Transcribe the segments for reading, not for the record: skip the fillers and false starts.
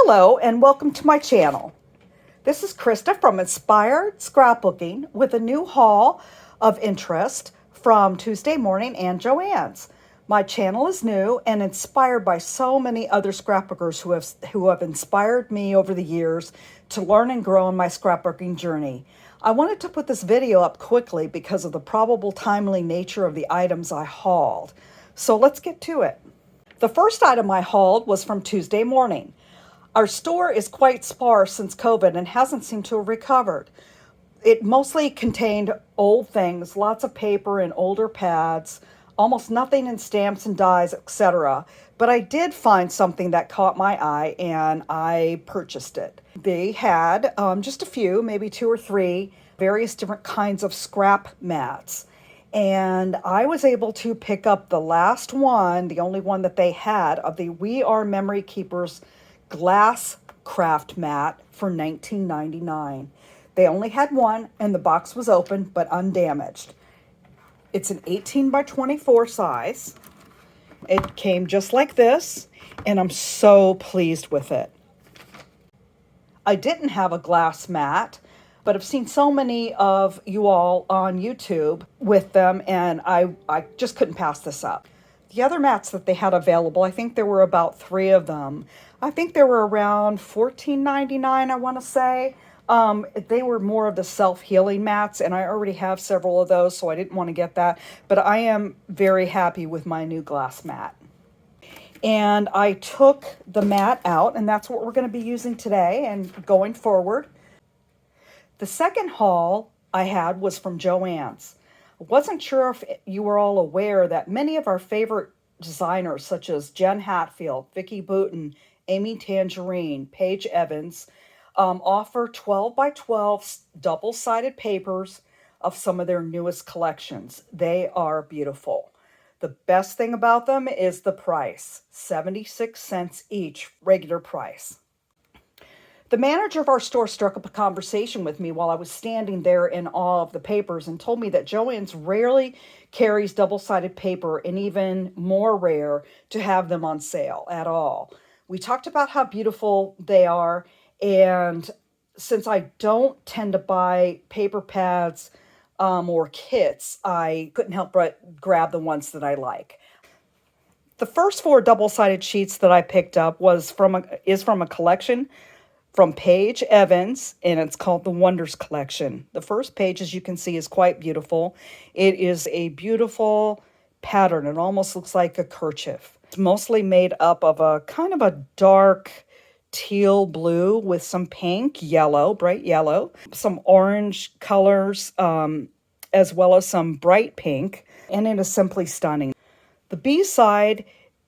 Hello and welcome to my channel. This is Krista from Inspired Scrapbooking with a new haul of interest from Tuesday Morning and Joann's. My channel is new and inspired by so many other scrapbookers who have inspired me over the years to learn and grow in my scrapbooking journey. I wanted to put this video up quickly because of the probable timely nature of the items I hauled. So let's get to it. The first item I hauled was from Tuesday Morning. Our store is quite sparse since COVID and hasn't seemed to have recovered. It mostly contained old things, lots of paper and older pads, almost nothing in stamps and dies, etc. But I did find something that caught my eye and I purchased it. They had just a few, maybe 2 or 3, various different kinds of scrap mats. And I was able to pick up the last one, the only one that they had, of the We Are Memory Keepers glass craft mat for $19.99. They only had one and the box was open but undamaged. It's an 18 by 24 size. It came just like this and I'm so pleased with it. I didn't have a glass mat, but I've seen so many of you all on YouTube with them and I just couldn't pass this up. The other mats that they had available, I think there were about 3 of them. I think they were around $14.99, I want to say. They were more of the self-healing mats, and I already have several of those, so I didn't want to get that. But I am very happy with my new glass mat. And I took the mat out, and that's what we're going to be using today and going forward. The second haul I had was from Joann's. I wasn't sure if you were all aware that many of our favorite designers, such as Jen Hadfield, Vicki Boutin, Amy Tangerine, Paige Evans, offer 12 by 12 double-sided papers of some of their newest collections. They are beautiful. The best thing about them is the price, 76 cents each, regular price. The manager of our store struck up a conversation with me while I was standing there in awe of the papers and told me that Joann's rarely carries double-sided paper and even more rare to have them on sale at all. We talked about how beautiful they are, and since I don't tend to buy paper pads or kits, I couldn't help but grab the ones that I like. The first 4 double-sided sheets that I picked up is from a collection from Paige Evans, and it's called the Wonders Collection. The first page, as you can see, is quite beautiful. It is a beautiful pattern. It almost looks like a kerchief. It's mostly made up of a kind of a dark teal blue with some pink, yellow, bright yellow, some orange colors, as well as some bright pink, and it is simply stunning. The B side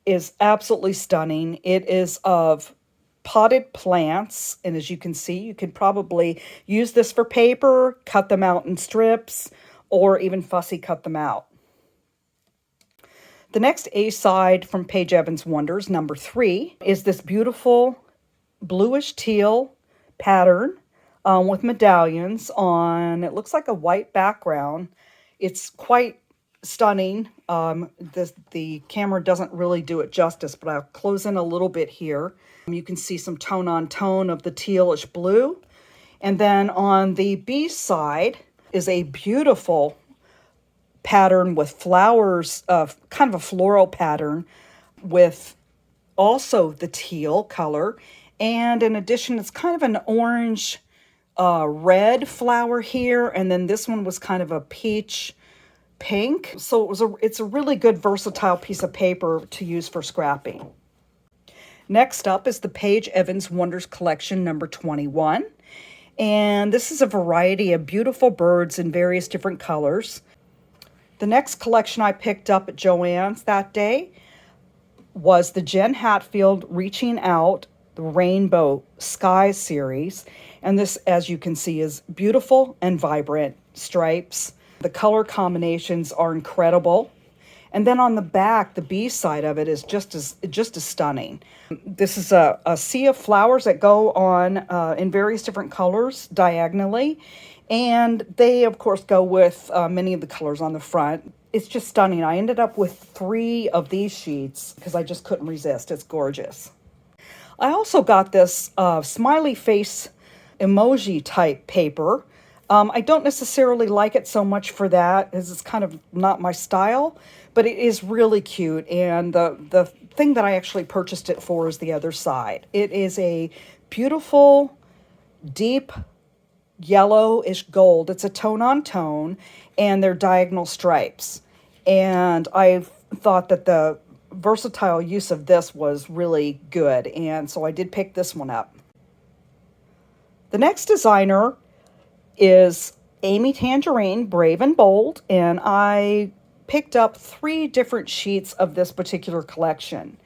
is absolutely stunning. It is of potted plants, and as you can see, you could probably use this for paper, cut them out in strips, or even fussy cut them out. The next A side from Paige Evans Wonders, number 3, is this beautiful bluish teal pattern with medallions on, it looks like a white background. It's quite stunning. The camera doesn't really do it justice, but I'll close in a little bit here. You can see some tone on tone of the tealish blue. And then on the B side is a beautiful pattern with flowers, kind of a floral pattern with also the teal color. And in addition, it's kind of an orange red flower here. And then this one was kind of a peach pink. So it's a really good versatile piece of paper to use for scrapping. Next up is the Paige Evans Wonders Collection number 21. And this is a variety of beautiful birds in various different colors. The next collection I picked up at Joann's that day was the Jen Hadfield Reaching Out, the Rainbow Sky series. And this, as you can see, is beautiful and vibrant stripes. The color combinations are incredible. And then on the back, the B side of it is just as stunning. This is a sea of flowers that go on in various different colors diagonally. And they, of course, go with many of the colors on the front. It's just stunning. I ended up with 3 of these sheets because I just couldn't resist. It's gorgeous. I also got this smiley face emoji type paper. I don't necessarily like it so much for that, as it's kind of not my style, but it is really cute. And the thing that I actually purchased it for is the other side. It is a beautiful, deep yellowish gold. It's a tone on tone, and they're diagonal stripes. And I thought that the versatile use of this was really good, and so I did pick this one up. The next designer is Amy Tangerine, Brave and Bold, and I picked up 3 different sheets of this particular collection.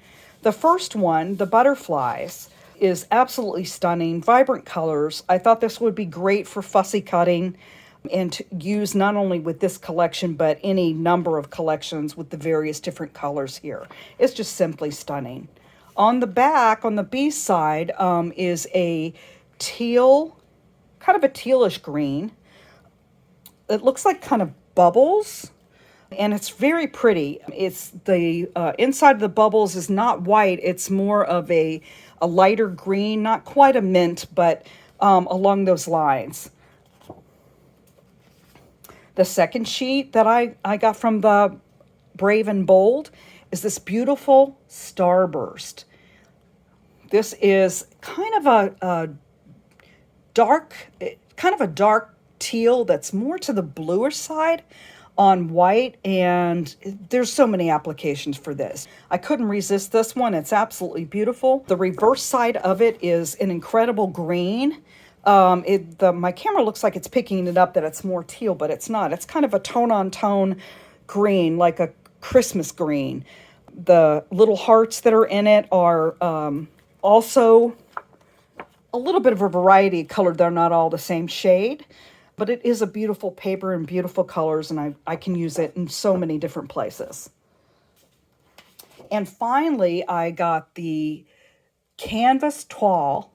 The first one, the butterflies, is absolutely stunning, vibrant colors. I thought this would be great for fussy cutting and to use not only with this collection, but any number of collections with the various different colors here. It's just simply stunning. On the back, on the B side, is a teal, kind of a tealish green. It looks like kind of bubbles, and it's very pretty. It's the inside of the bubbles is not white. It's more of a lighter green, not quite a mint, but along those lines. The second sheet that I got from the Brave and Bold is this beautiful starburst. This is kind of a dark, kind of a dark teal that's more to the bluish side on white, and there's so many applications for this. I couldn't resist this one. It's absolutely beautiful. The reverse side of it is an incredible green. My camera looks like it's picking it up that it's more teal, but it's not. It's kind of a tone-on-tone green, like a Christmas green. The little hearts that are in it are also a little bit of a variety of color. They're not all the same shade, but it is a beautiful paper and beautiful colors, and I can use it in so many different places. And finally, I got the canvas toile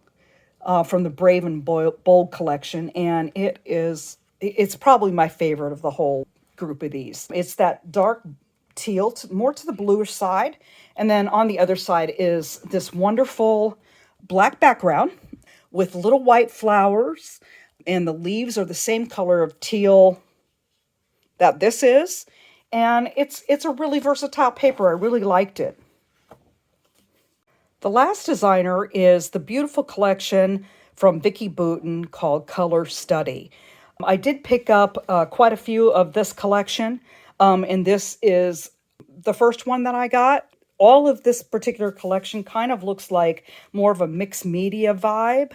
from the Brave and Bold collection, and it's probably my favorite of the whole group of these. It's that dark teal, more to the bluish side, and then on the other side is this wonderful black background with little white flowers, and the leaves are the same color of teal that this is, and it's a really versatile paper. I really liked it. The last designer is the beautiful collection from Vicki Boutin called Color Study. I did pick up quite a few of this collection, and this is the first one that I got. All of this particular collection kind of looks like more of a mixed media vibe.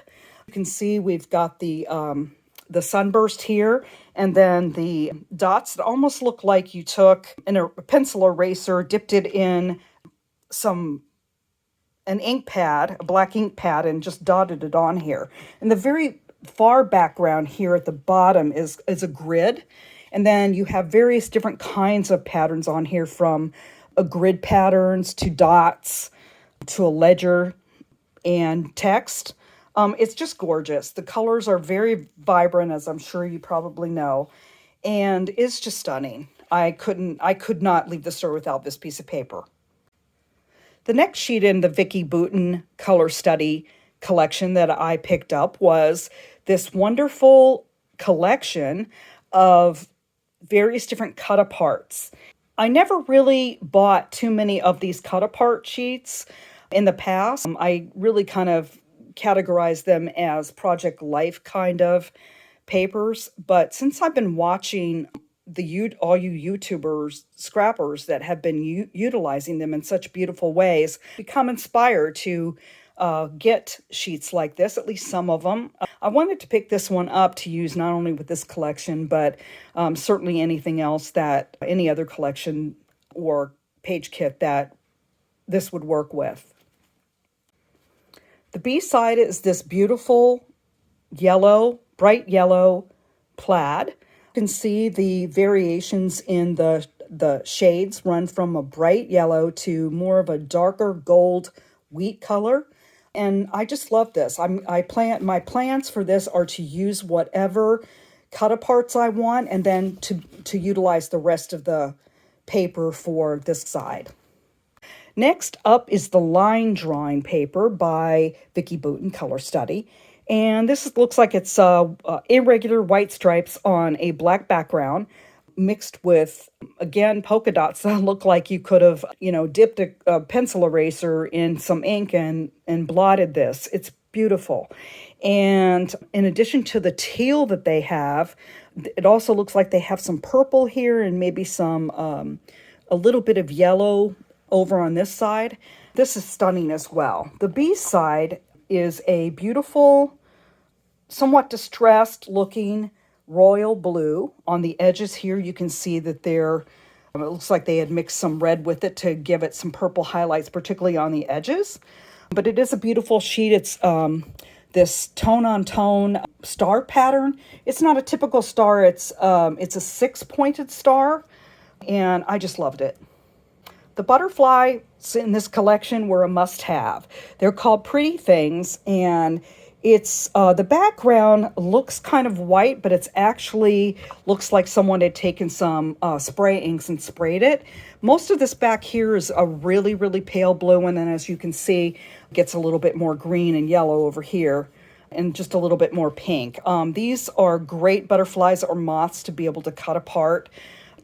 You can see we've got the sunburst here, and then the dots that almost look like you took a pencil eraser, dipped it in an ink pad, a black ink pad, and just dotted it on here. And the very far background here at the bottom is a grid. And then you have various different kinds of patterns on here, from a grid patterns to dots to a ledger and text. It's just gorgeous. The colors are very vibrant, as I'm sure you probably know, and it's just stunning. I could not leave the store without this piece of paper. The next sheet in the Vicki Boutin Color Study collection that I picked up was this wonderful collection of various different cut-aparts. I never really bought too many of these cut-apart sheets in the past. I really kind of categorized them as Project Life kind of papers, but since I've been watching all you YouTubers, scrappers that have been utilizing them in such beautiful ways, become inspired to get sheets like this, at least some of them. I wanted to pick this one up to use not only with this collection, but certainly anything else any other collection or page kit that this would work with. The B side is this beautiful yellow, bright yellow plaid. You can see the variations in the shades run from a bright yellow to more of a darker gold wheat color. And I just love this. My plans for this are to use whatever cut-aparts I want, and then to utilize the rest of the paper for this side. Next up is the line drawing paper by Vicki Boutin Color Study. And this looks like it's irregular white stripes on a black background mixed with, again, polka dots that look like you could have, dipped a pencil eraser in some ink and blotted this. It's beautiful. And in addition to the teal that they have, it also looks like they have some purple here and maybe some, a little bit of yellow over on this side. This is stunning as well. The B side is a beautiful, somewhat distressed looking royal blue. On the edges here, you can see that it looks like they had mixed some red with it to give it some purple highlights, particularly on the edges. But it is a beautiful sheet. It's this tone-on-tone star pattern. It's not a typical star. It's a 6-pointed star, and I just loved it. The butterflies in this collection were a must-have. They're called Pretty Things, and it's the background looks kind of white, but it's actually looks like someone had taken some spray inks and sprayed it. Most of this back here is a really, really pale blue, and then as you can see, it gets a little bit more green and yellow over here, and just a little bit more pink. These are great butterflies or moths to be able to cut apart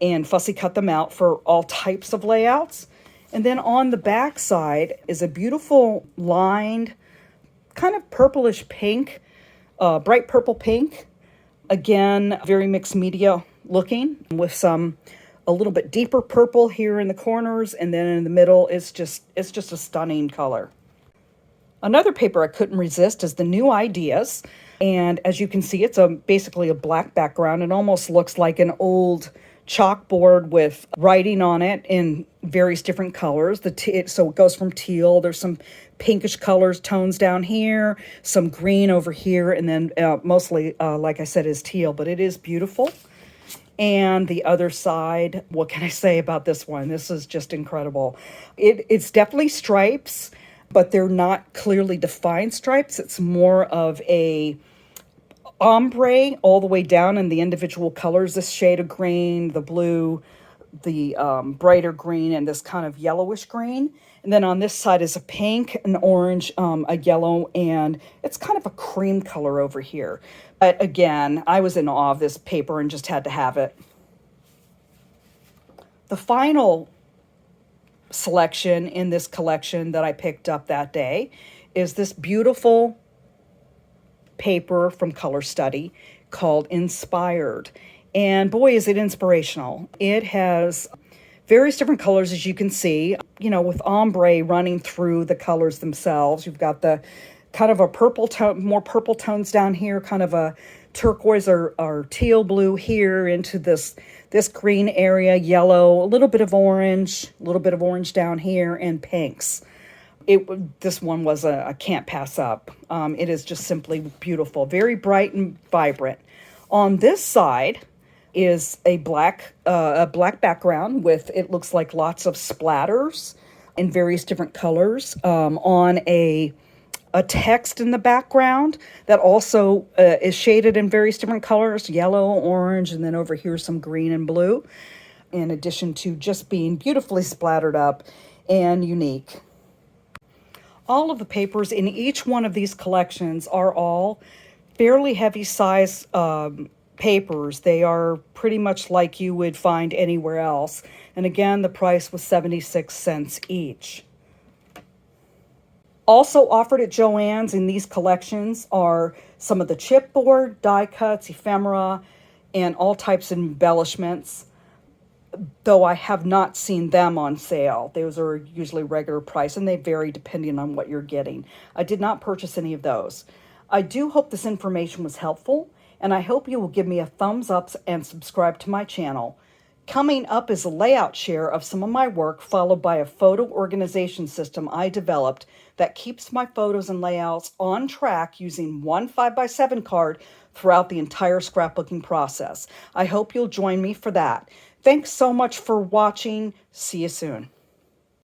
and fussy cut them out for all types of layouts. And then on the back side is a beautiful lined, kind of purplish pink, bright purple pink. Again, very mixed media looking with a little bit deeper purple here in the corners, and then in the middle it's just a stunning color. Another paper I couldn't resist is the New Ideas, and as you can see, it's basically a black background. It almost looks like an old chalkboard with writing on it in various different colors. So it goes from teal, there's some pinkish colors, tones down here, some green over here, and then mostly, like I said, is teal, but it is beautiful. And the other side, what can I say about this one? This is just incredible. It's definitely stripes, but they're not clearly defined stripes. It's more of a ombre all the way down in the individual colors, this shade of green, the blue, the brighter green, and this kind of yellowish green. And then on this side is a pink, an orange, a yellow, and it's kind of a cream color over here. But again, I was in awe of this paper and just had to have it. The final selection in this collection that I picked up that day is this beautiful paper from Color Study called Inspired. And boy, is it inspirational. It has various different colors, as you can see, with ombre running through the colors themselves. You've got the kind of a purple tone, more purple tones down here, kind of a turquoise or teal blue here into this green area, yellow, a little bit of orange down here, and pinks. This one was a can't pass up. It is just simply beautiful, very bright and vibrant. On this side is a black background with, it looks like lots of splatters in various different colors on a text in the background that also is shaded in various different colors, yellow, orange, and then over here some green and blue, in addition to just being beautifully splattered up and unique. All of the papers in each one of these collections are all fairly heavy size papers. They are pretty much like you would find anywhere else. And again, the price was 76 cents each. Also offered at Joann's in these collections are some of the chipboard, die cuts, ephemera, and all types of embellishments, though I have not seen them on sale. Those are usually regular price, and they vary depending on what you're getting. I did not purchase any of those. I do hope this information was helpful, and I hope you will give me a thumbs up and subscribe to my channel. Coming up is a layout share of some of my work, followed by a photo organization system I developed that keeps my photos and layouts on track using one 5x7 card throughout the entire scrapbooking process. I hope you'll join me for that. Thanks so much for watching. See you soon.